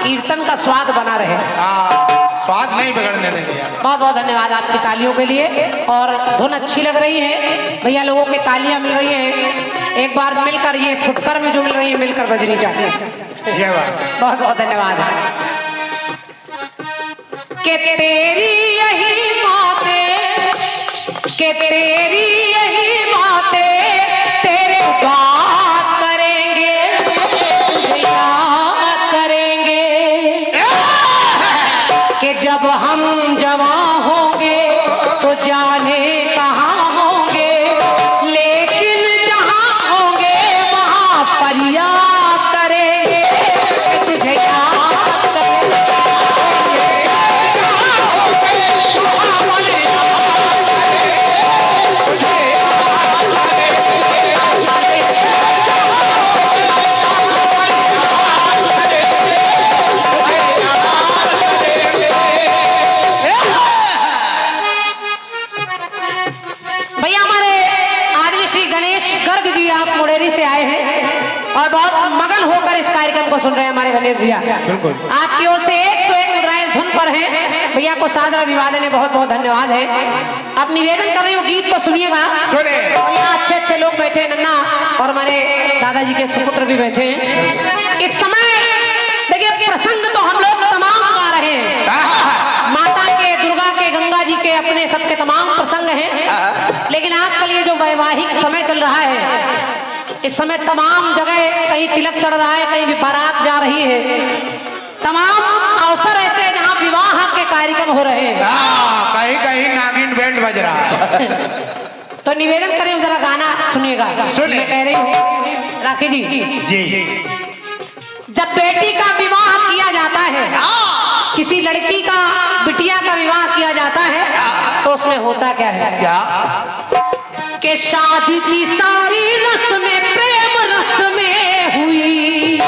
कीर्तन का स्वाद बना रहे। स्वाद नहीं बिगड़ने देंगे यार। बहुत बहुत धन्यवाद आपकी तालियों के लिए। और धुन अच्छी लग रही है भैया, लोगों की तालियां मिल रही हैं। एक बार मिलकर ये फुटकर में जो मिल रही है मिलकर बजनी चाहिए। बहुत बहुत धन्यवाद। के तेरी यही बातें, के तेरी यही बातें, तेरे बात करेंगे, याद करेंगे कि जब हम जवां होंगे तो जाने कहाँ होंगे, लेकिन जहाँ होंगे वहाँ फरियाद करेंगे, तुझे याद करेंगे। आप मुड़ेरी से आए हैं और बहुत मगन होकर इस कार्यक्रम को सुन रहे हैं हमारे गणेश भैया। आपकी ओर से 101 मुद्राएं इस धुन पर हैं। भैया को सादर अभिवादन है, बहुत बहुत धन्यवाद है। आप निवेदन कर रहे हो गीत को सुनिएगा। यहाँ अच्छे अच्छे लोग बैठे हैं, नन्ना और हमारे दादाजी के सुपुत्र भी बैठे हैं। इस समय देखिए प्रसंग तो हम लोग तमाम गा रहे हैं, माता के, दुर्गा के, गंगा जी के, अपने सबके तमाम प्रसंग हैं। लेकिन आजकल ये जो वैवाहिक समय चल रहा है, इस समय तमाम जगह कहीं तिलक चढ़ रहा है, कहीं भी बारात जा रही है, तमाम अवसर ऐसे हैं जहाँ विवाह के कार्यक्रम हो रहे हैं। कहीं कहीं नागिन बैंड बज रहा है। तो निवेदन करें जरा गाना सुनिएगा। मैं कह रही हूँ राखी जी, जब बेटी का विवाह किया जाता है, किसी लड़की का, बिटिया का विवाह किया जाता है, तो उसमें होता क्या है? क्या कि शादी की सारी रस्में प्रेम रस में हुई,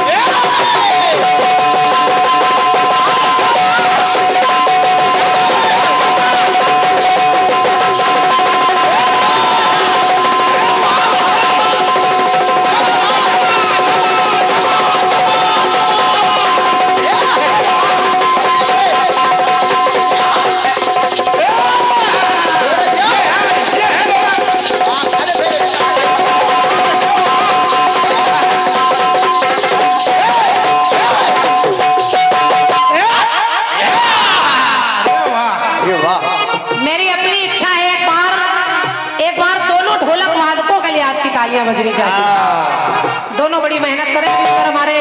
बजनी चाहिए। दोनों बड़ी मेहनत करें। और हमारे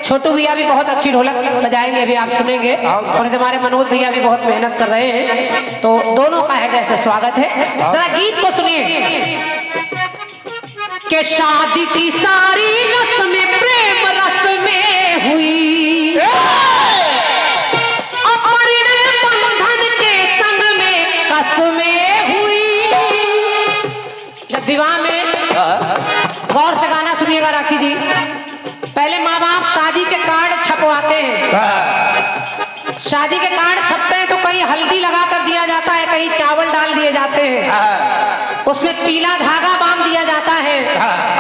छोटू भैया भी बहुत अच्छी ढोलक बजाएंगे, अभी आप सुनेंगे। और हमारे मनोज भैया भी बहुत मेहनत कर रहे हैं, तो दोनों का है जैसे स्वागत है। जरा गीत को सुनिए कि शादी की सारी रस्में प्रेम रस में हुई, अपने बंधन के संग में कसमें हुई। जब विवाह में गौर से गाना सुनिएगा राखी जी। पहले माँ बाप शादी के कार्ड छपवाते हैं। शादी के कार्ड छपते हैं तो कहीं हल्दी लगा कर दिया जाता है, कहीं चावल डाल दिए जाते हैं, उसमें पीला धागा बांध दिया जाता है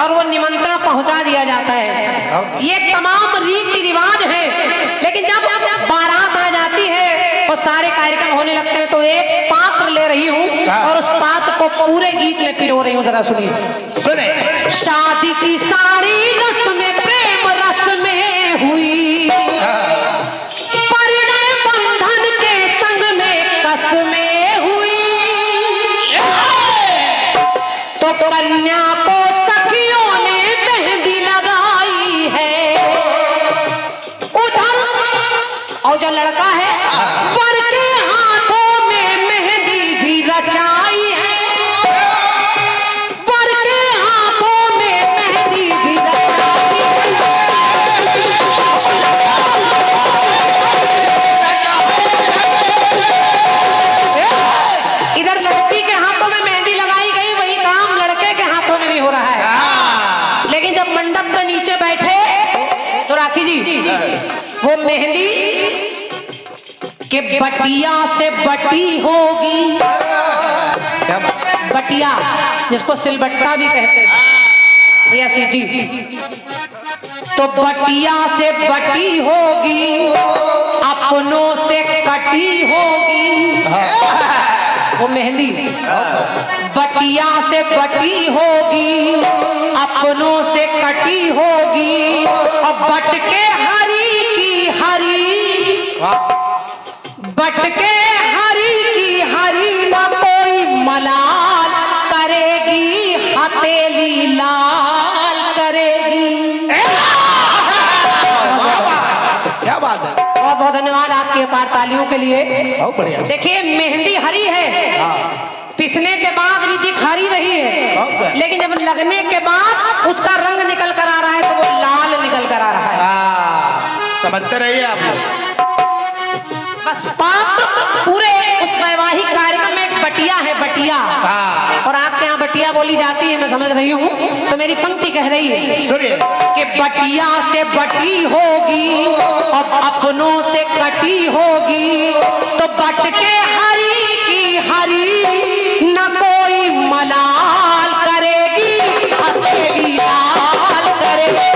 और वो निमंत्रण पहुंचा दिया जाता है। ये तमाम रीति रिवाज है। लेकिन जब बारात आ जाती है और सारे कार्यक्रम होने लगते हैं, तो एक पात्र ले रही हूँ और उस पात्र को पूरे गीत में पिरो रही हूँ। जरा सुनिए। शादी की सारी रस्में प्रेम रस में हुई, परिणय बंधन के संग में कसमें हुई, तो कन्या को सखियों ने मेहंदी लगाई है। उधर और जो लड़का है वर के हाथों में मेहंदी भी रचाई है, वर के हाथों में मेहंदी भी रचाई है। इधर लड़की के हाथों में मेहंदी लगाई गई, वही काम लड़के के हाथों में भी हो रहा है। लेकिन जब मंडप के नीचे बैठे तो राखी जी वो मेहंदी के बटिया से बटी होगी। बटिया जिसको सिलबट्टा भी कहते हैं भैया, सीटी तो बटिया से बटी होगी, अपनों से कटी होगी। वो मेहंदी बटिया से बटी होगी, अपनों से कटी होगी, और बट के हरी की हरी, बट के हरी की हरी न कोई मलाल करेगी, हथेली लाल करेगी। क्या बात है, बहुत बहुत धन्यवाद आपकी अपार तालियों के लिए। बहुत बढ़िया। देखिए मेहंदी हरी है, पिसने के बाद भी जी हरी रही है, लेकिन जब लगने के बाद उसका रंग निकल कर आ रहा है तो वो लाल निकल कर आ रहा है। समझते रहिए आप लोग। बस पात्र पूरे उस वैवाहिक कार्यक्रम में एक बटिया है, बटिया। और आपके यहाँ बटिया बोली जाती है, मैं समझ रही हूँ। तो मेरी पंक्ति कह रही है, सुनिए, कि बटिया से बटी होगी और अपनों से कटी होगी, तो बट के हरी की हरी न कोई मलाल करेगी, हथेली लाल करेगी।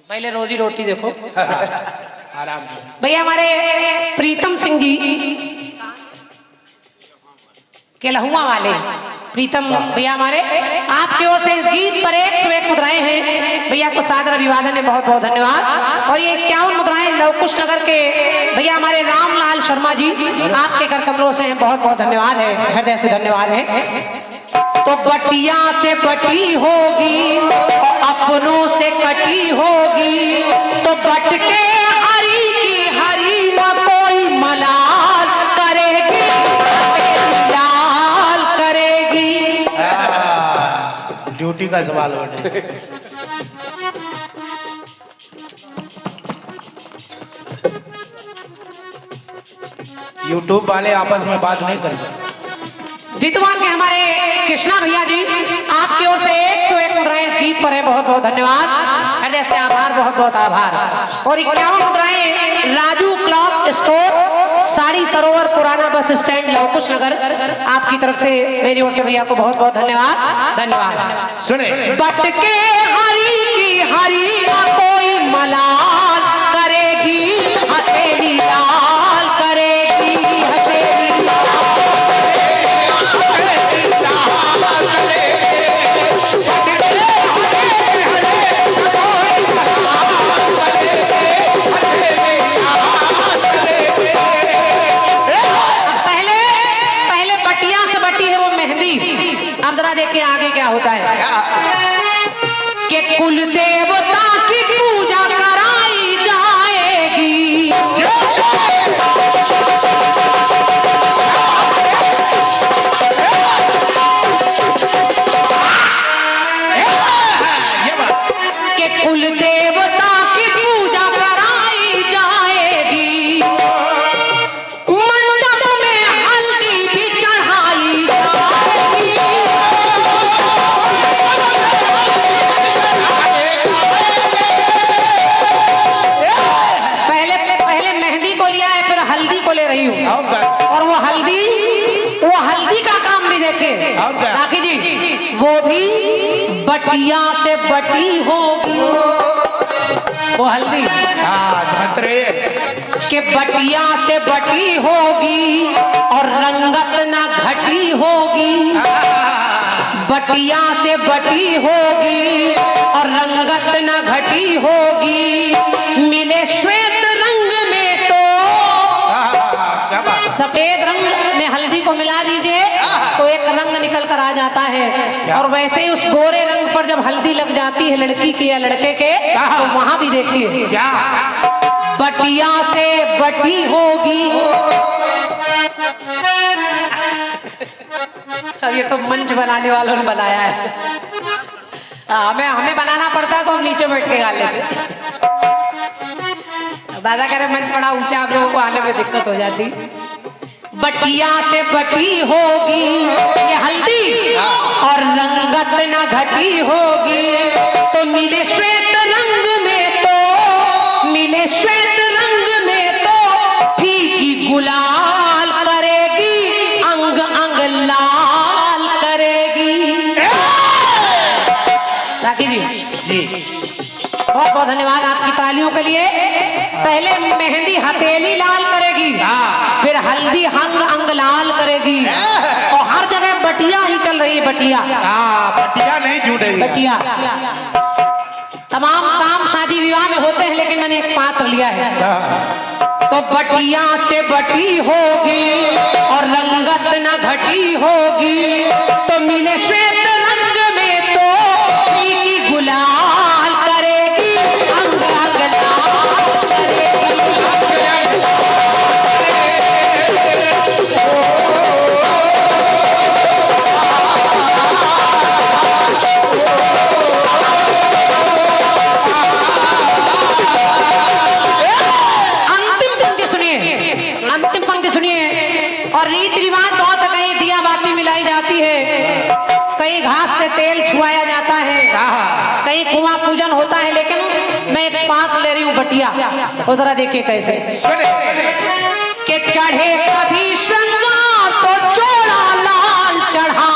पहले रोजी रोटी देखो आराम से। भैया। हमारे प्रीतम सिंह जी के लहुआ वाले प्रीतम भैया हमारे, आपकी ओर से इस गीत पर 101 मुद्राएं हैं। भैया को सादर अभिवादन है, बहुत बहुत धन्यवाद। और ये 51 मुद्राएं लवकुश नगर के भैया हमारे रामलाल शर्मा जी, आपके कर कमलों से हैं, बहुत बहुत धन्यवाद है, हृदय से धन्यवाद है। तो बटिया से बटी होगी, अपनों से कटी होगी, तो बट के हरी की हरी न कोई मलाल करेगी, लाल करेगी। ड्यूटी का सवाल बने। यूट्यूब वाले आपस में बात नहीं कर सकते। विद्वान के हमारे कृष्णा भैया जी, आपकी ओर से 101 मुद्राएं इस गीत पर है, बहुत बहुत धन्यवाद, हृदय से आभार, बहुत बहुत आभार। और 51 मुद्राएं राजू क्लॉथ स्टोर, साड़ी सरोवर, पुराना बस स्टैंड, लवकुश नगर, आपकी तरफ से मेरी ओर से भैया को बहुत बहुत धन्यवाद, धन्यवाद। सुने, बट के हरी की हरी न कोई मलाल करेगी, हथेली लाल करेगी, हथेली लाल। अब जरा देखिए आगे क्या होता है, कि कुल देवता की पूजा कराई जाएगी, कि कुल देवता की पूजा कराई जाएगी, मंडप में हल्दी भी चढ़ाई जाएगी। हल्दी को ले रही हूँ, और वो हल्दी का काम भी देखे राखी जी, वो भी बटिया से बटी होगी, वो हल्दी समझ रहे कि बटिया से बटी होगी और रंगत ना घटी होगी, बटिया से बटी होगी और रंगत ना घटी होगी, मिले श्वेत रंग में तो सफेद रंग में हल्दी को मिला दीजिए तो एक रंग निकल कर आ जाता है। और वैसे ही उस गोरे रंग पर जब हल्दी लग जाती है लड़की की या लड़के के, तो वहां भी देखिए बटिया से बटी होगी। ये तो मंच बनाने वालों ने बनाया है, हमें बनाना पड़ता है तो हम नीचे बैठ के गा लेते। दादा कह रहे मंच बड़ा ऊंचा, आप लोगों को आने में दिक्कत हो जाती। बटिया से बटी होगी ये हल्दी और रंगत न घटी होगी, तो मिले श्वेत रंग में, तो मिले श्वेत रंग में तो फीकी गुलाल करेगी, अंग अंग लाल राखी जी जी बहुत बहुत धन्यवाद आपकी तालियों के लिए। पहले मेहंदी हथेली लाल करेगी, फिर हल्दी अंग अंग लाल करेगी, और हर जगह बटिया ही चल रही है। बटिया बटिया नहीं छूटेगी। बटिया तमाम काम शादी विवाह में होते हैं, लेकिन मैंने एक पात्र लिया है। तो बटिया से बटी होगी और रंगत न घटी होगी, तो मिले श्वेत रंग में तो फीकी गुलाल करेगी, अंग अंग लाल करेगी। अंतिम पंक्ति सुनिए। और रीति रिवाज बहुत, कहीं दिया बाती मिलाई जाती है, कहीं घास से तेल छुआया जाता है, कहीं कुआं पूजन होता है, लेकिन मैं एक पात्र ले रही हूँ बटिया। वो जरा देखिए कैसे के चढ़े कभी श्रृंगार तो चोड़ा लाल चढ़ा,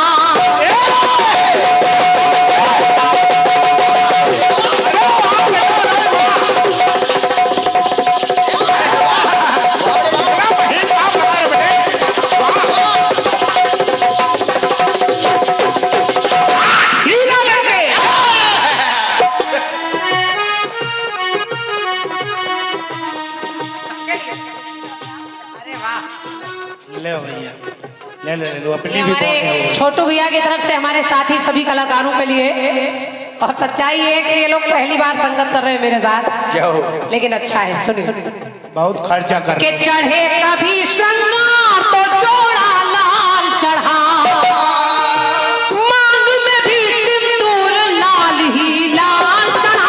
ले भैया ले लो अपनी भी। हमारे छोटू भैया की तरफ से हमारे साथी सभी कलाकारों के लिए। और सच्चाई है कि ये लोग पहली बार संगत कर रहे हैं मेरे साथ, लेकिन अच्छा है। सुनिए बहुत खर्चा कर के चढ़े कभी श्रृंगार तो चोड़ा लाल चढ़ा, मांग में भी सिंदूर लाल ही लाल चढ़ा।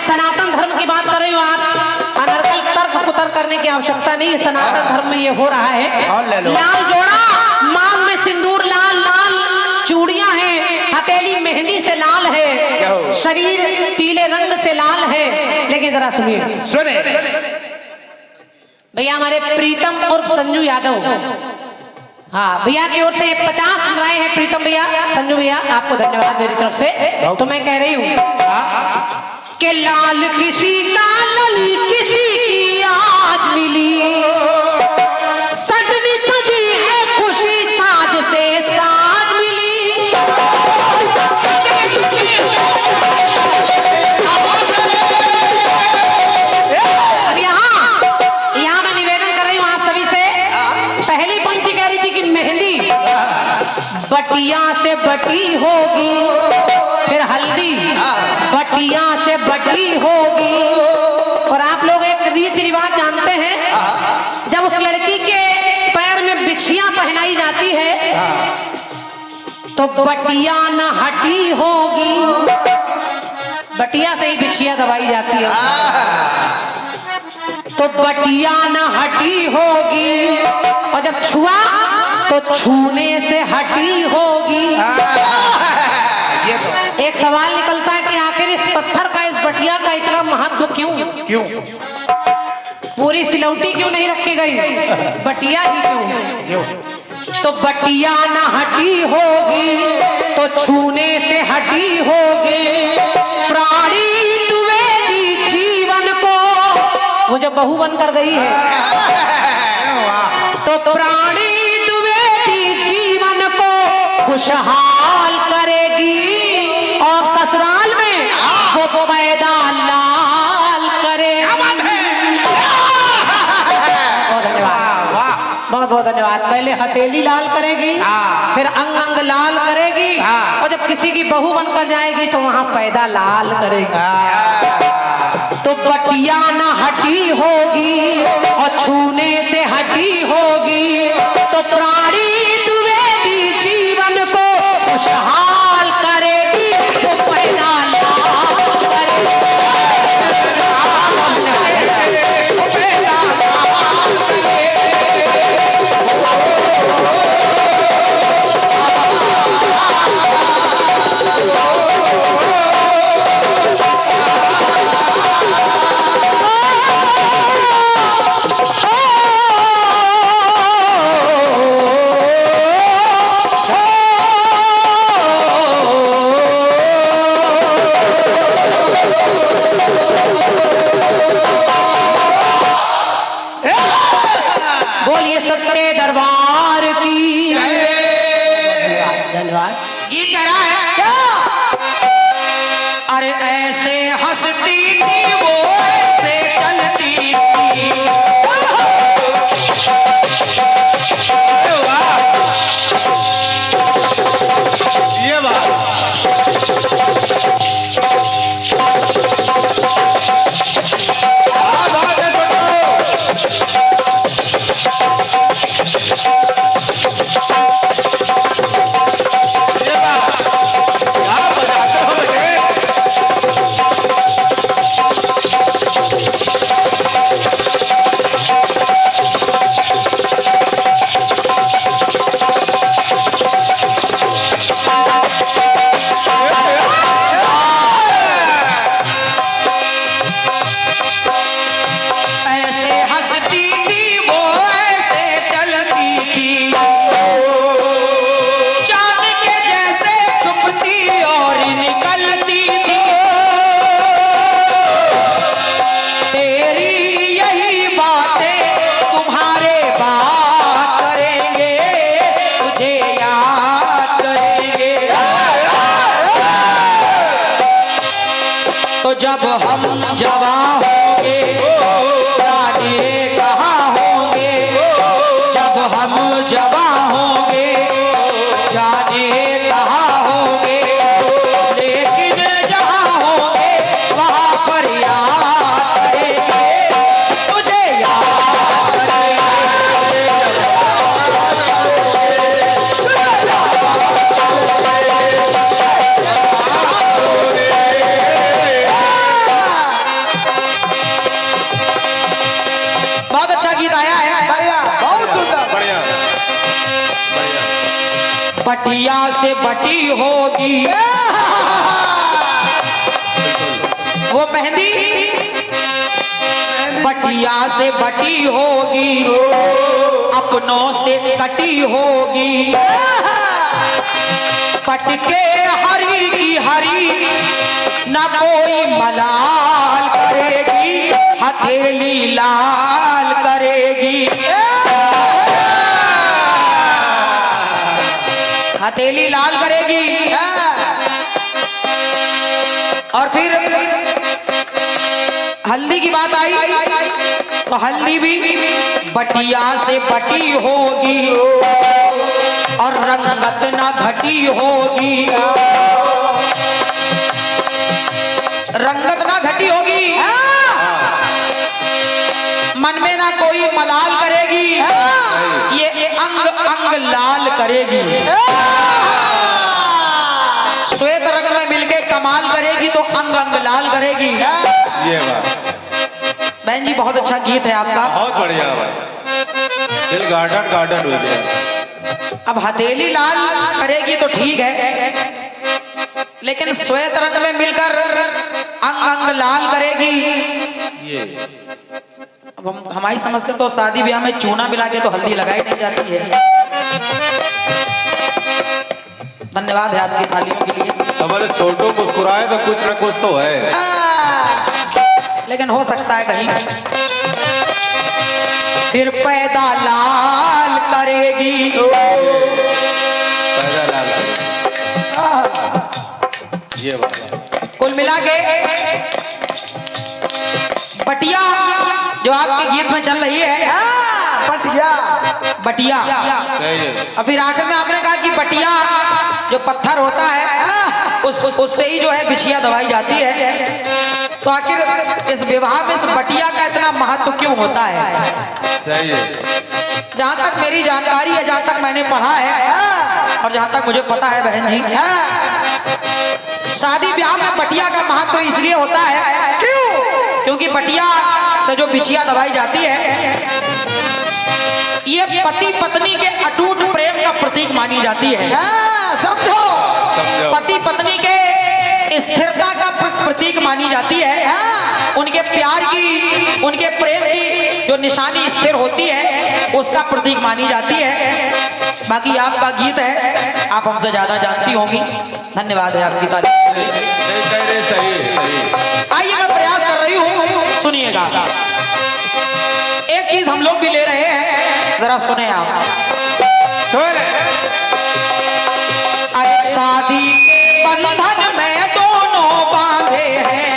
सनातन धर्म की बात कर रही हूँ, आप अनर्गल तर्क कुतर्क करने की आवश्यकता नहीं है। सनातन धर्म में ये हो रहा है। लाल जोड़ा, मांग में सिंदूर लाल लाल, चूड़ियां हैं, हथेली मेहंदी से लाल है, शरीर पीले रंग से लाल है। लेकिन जरा सुनिए भैया, हमारे प्रीतम और संजू यादव, हाँ भैया की ओर से 50 राय है। प्रीतम भैया, संजू भैया, आपको धन्यवाद मेरी तरफ से। तो मैं कह रही हूँ कि लाल किसी का लली किसी की आज मिली, सजनी सजी है खुशी साज से साज मिली। अब यहाँ मैं निवेदन कर रही हूँ आप सभी से। पहली पंक्ति कह रही थी कि मेहंदी बटिया से बटी होगी, फिर हल्दी बटिया से बटी होगी। और आप लोग एक रीति रिवाज जानते हैं, जब उस लड़की के पैर में बिछियां पहनाई जाती है तो बटिया न हटी होगी। बटिया से ही बिछिया दबाई जाती है, तो बटिया न हटी होगी। और जब छुआ तो छूने से हटी होगी। एक सवाल निकलता है कि आखिर इस पत्थर का, इस बटिया का इतना महत्व क्यों? पूरी सिलौटी क्यों नहीं रखी गई? बटिया ही क्यों? तो बटिया न हटी होगी तो छूने से हटी होगी। प्राणी द्विवेदी जीवन को, वो जब बहू बनकर गई है, तो प्राणी द्विवेदी जीवन को खुशहाल करेगी, और ससुराल में वो पैदा लाल करेगी। बहुत धन्यवाद, बहुत बहुत धन्यवाद। पहले हथेली लाल करेगी, फिर अंग अंग लाल करेगी, और जब किसी की बहू बनकर जाएगी तो वहां पैदा लाल करेगी। तो बटिया न हटी होगी और छूने से हटी होगी, तो प्राणी द्विवेदी जीवन को खुशहाल करेगी, वो पैदा लाल करेगी। गीत आया है, बढ़िया, बहुत सुंदर, बढ़िया बढ़िया। बटिया से बटी होगी वो मेहंदी, बटिया से बटी होगी, अपनों से कटी होगी, पटके हरी की हरी ना कोई मलाल करेगी, हथेली लाल करेगी, हथेली लाल करेगी। और फिर हल्दी की बात आई तो हल्दी भी बटिया से बटी होगी और रंगत ना घटी होगी, रंगत ना घटी होगी, मन में ना कोई मलाल करेगी, ये अंग अंग लाल करेगी, श्वेत रंग में मिलके कमाल करेगी तो अंग अंग लाल करेगी। ये बात बहन जी बहुत अच्छा गीत है आपका, बहुत बढ़िया भाई, दिल गार्डन गार्डन हो गया। अब हथेली लाल करेगी तो ठीक है, लेकिन श्वेत रंग में मिलकर अंग अंग लाल करेगी। ये अब हमारी समझ से तो शादी ब्याह में चूना मिला के तो हल्दी लगाई नहीं जाती है। धन्यवाद है आपकी तालियों के लिए, समझ छोटो मुस्कुराए तो कुछ ना कुछ तो है, लेकिन हो सकता है कहीं फिर पैदा लाल करेगी, पैदा लाल करेगी। ये बात कुल मिला के बटिया जो आपके गीत में चल रही है, बढ़िया, बटिया, सही है। और फिर आखिर में आपने कहा कि बटिया जो पत्थर होता है उससे ही जो है बिछिया दबाई जाती है, तो आखिर इस विवाह में इस बटिया का इतना महत्व क्यों होता है? सही है। जहाँ तक मेरी जानकारी है, जहाँ तक मैंने पढ़ा है और जहाँ तक मुझे पता है बहन जी, शादी ब्याह में बटिया का महत्व इसलिए होता है क्योंकि बटिया से जो बिछिया दबाई जाती है ये पति पत्नी के अटूट प्रेम का प्रतीक मानी जाती है। समझो, समझो। पति पत्नी के स्थिरता का प्रतीक मानी जाती है, उनके प्यार की, उनके प्रेम की जो निशानी स्थिर होती है उसका प्रतीक मानी जाती है। बाकी आपका गीत है, आप हमसे ज्यादा जानती होंगी। धन्यवाद है आपकी तारीफ। सही है, सही है। आइए मैं प्रयास कर रही हूँ, सुनिएगा। एक चीज हम लोग भी ले रहे हैं, जरा सुने आप। अरे शादी के बंधन में दोनों बांधे हैं,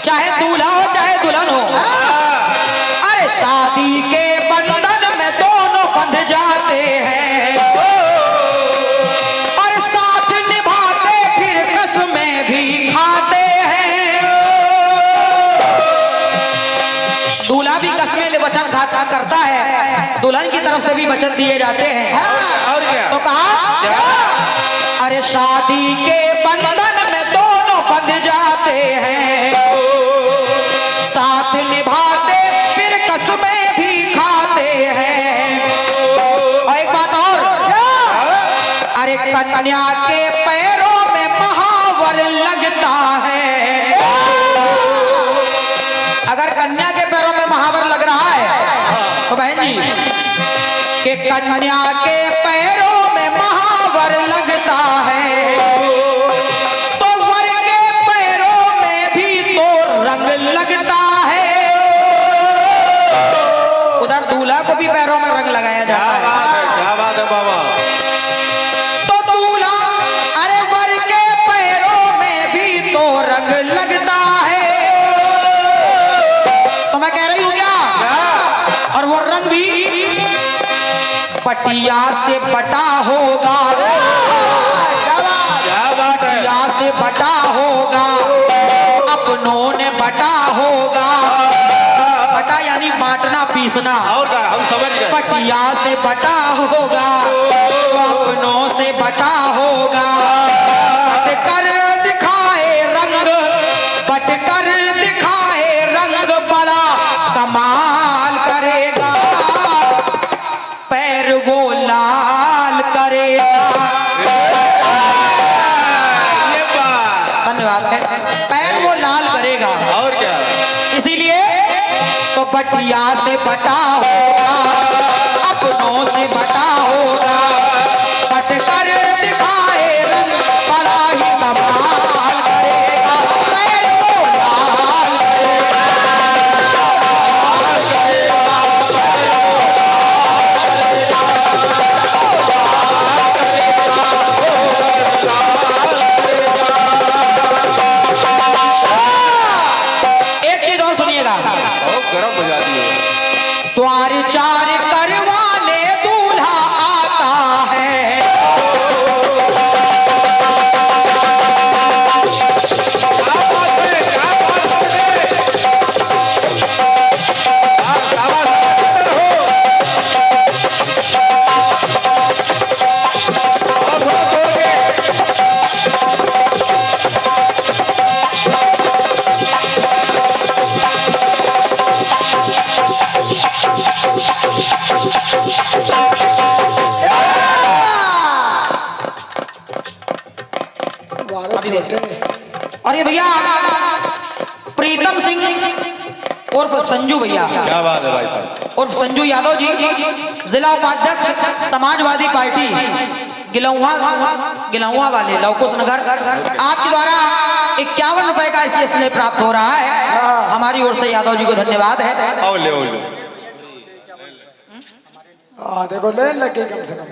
चाहे दूल्हा हो चाहे दुल्हन हो। अरे शादी के बंधन में दोनों बंध जाते हैं और साथ निभाते फिर कसमें भी खाते हैं। दूल्हा भी कसमें वचन खाता करता है, दुल्हन की तरफ से भी वचन दिए जाते हैं। और क्या? तो कहा अरे शादी के बंधन में दोनों बंध जाते हैं, साथ निभाते फिर कसमें भी खाते हैं। और एक बात और, अरे कन्या के पैरों में महावर लगता है। अगर कन्या के पैरों में महावर लग रहा है तो बहन जी कि कन्या के पैरों में महावर लगता है तो वर के पैरों में भी तो रंग लगता है। उधर दूल्हा को भी पैरों में रंग लगाया जाता है। क्या बात है बाबा। तो दूल्हा अरे वर के पैरों में भी तो रंग लगता है। तो मैं कह रही हूँ क्या पटिया से बटा होगा, क्या बात है। पटिया से बटा होगा, अपनों ने बटा होगा। बटा यानी बांटना पीसना। और क्या, हम समझ गए। पटिया से बटा होगा, अपनों से बटा होगा। बट कर दिखाए रंग, बट कर दिखाए रंग, बड़ा कमाल करेगा, पैर वो लाल करेगा। ये बात। धन्यवाद है। पैर वो लाल करेगा। और क्या। इसीलिए तो बटिया से बटा होगा, अपनों से बटा होगा। बट कर दिखाए रंग, बड़ा ही कमाल करेगा, पैर वो लाल करेगा। एक चीज और सुनिएगा, बहुत गर्म हो जाती है। द्वार चार करवाने दूल्हा आता है। क्या बात है, क्या बात है बेटे। शाबाश, करते रहो। और थोड़ा जोर के। और ये भैया प्रीतम सिंह उर्फ संजू भैया, क्या बात है भाई साहब। उर्फ संजू यादव जी, जिला उपाध्यक्ष समाजवादी पार्टी गिलौवा वाले लवकुश नगर, आपके द्वारा 51 रुपए का ऐसी स्नेह प्राप्त हो रहा है। हमारी ओर से यादव जी को धन्यवाद है। और ले। देखो लेन लगे कम से कम।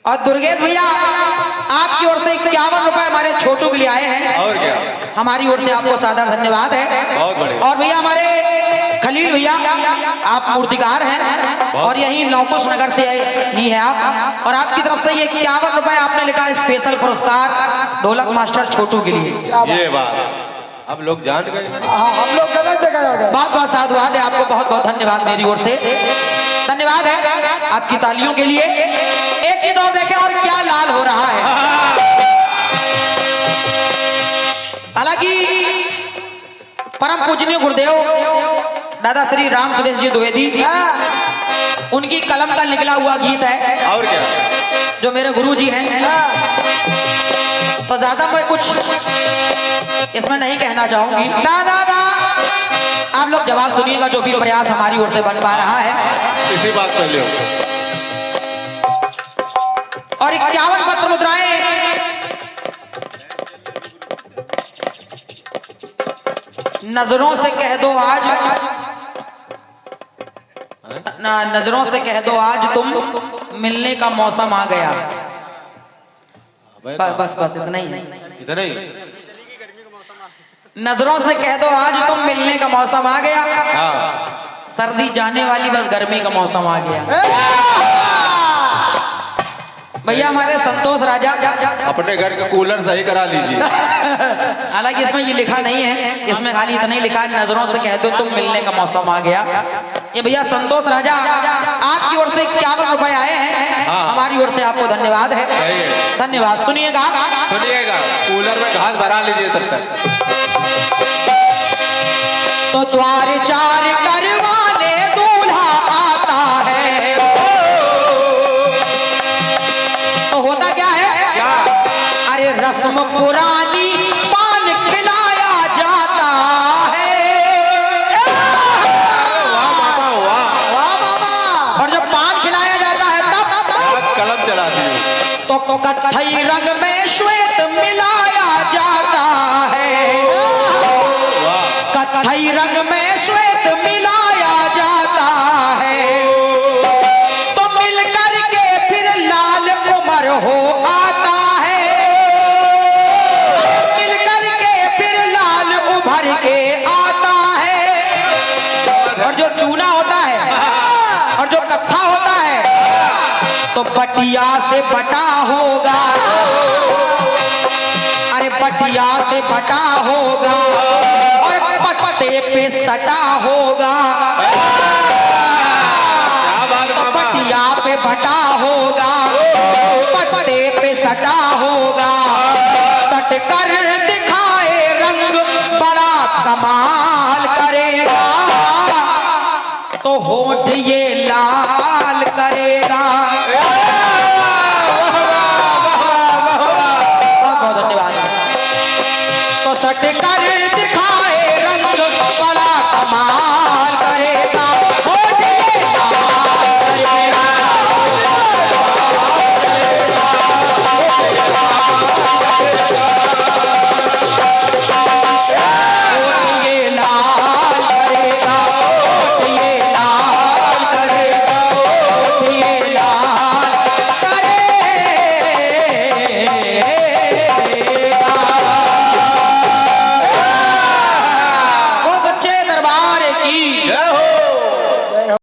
और दुर्गेश भैया आपकी ओर से 51 रुपए हमारे छोटू के लिए आए हैं। और क्या। हमारी ओर से आपको सादर धन्यवाद है। बहुत बढ़िया। और भैया हमारे खलील भैया, आप मूर्तिकार हैं और यही लौकुश नगर से ही है आप, और आपकी तरफ से ये 51 रुपए आपने लिखा स्पेशल पुरस्कार ढोलक मास्टर छोटू के लिए। ये बात अब लोग जान गए। हम लोग गलत जगह हो गए। बहुत बहुत साधुवाद है आपको, बहुत बहुत धन्यवाद मेरी ओर से। धन्यवाद है आपकी तालियों के लिए। एक चीज और देखें, और क्या लाल हो रहा है। हालांकि परम पूजनीय गुरुदेव दादा श्री राम सुरेश जी द्विवेदी, उनकी कलम का निकला हुआ गीत है, और क्या। जो मेरे गुरु जी हैं। तो ज्यादा मैं कुछ इसमें नहीं कहना चाहूंगी। ना ना ना, आप लोग जवाब सुनिएगा, जो भी प्रयास हमारी ओर से बन पा रहा है। इसी बात पर ले। और 51 पत्र मुद्राएं नजरों से कह दो आज, ना नजरों से कह दो आज तुम, मिलने का मौसम आ गया। बस बस इतना ही। इतना ही। नजरों से कह दो आज तुम, मिलने का मौसम आ गया। हाँ। सर्दी जाने वाली, बस गर्मी का मौसम आ गया। भैया हमारे संतोष राजा, अपने घर का कूलर सही करा लीजिए। हालांकि इसमें ये लिखा नहीं है, इसमें खाली इतना ही लिखा है, नजरों से कह दो तुम, मिलने का मौसम आ गया। ये भैया संतोष राजा आपकी ओर से 51 रुपए आए हैं। हाँ। हमारी ओर से आपको धन्यवाद है। सही है। धन्यवाद। सुनिएगा, सुनिएगा, कूलर में घास भरा लीजिए तब तक। तो द्वार चार करवाने दूल्हा आता है। तो होता क्या है? क्या? अरे रस्म पुरानी, पान खिलाया जाता है। वाह मामा वाह। वाह बाबा। और जब पान खिलाया जाता है तब आप कलम चला दिए। तो कत्थई रंग में श्वेत मिलाया जाता है। वाह। कत्थई रंग में श्वेत मिलाया जाता है। तो मिल करके फिर लाल उमर हो आता है। मिल करके फिर लाल उभर के आता है। और जो चूना होता है और जो कत्था तो बटिया से बटा होगा, अरे बटिया से बटा होगा और पत्ते पे सटा होगा। क्या बात मामा। बटिया पे बटा होगा, पत्ते पे सटा होगा, सट कर दिखाए रंग बड़ा कमाल करेगा, तो होठ ये लाल करेगा।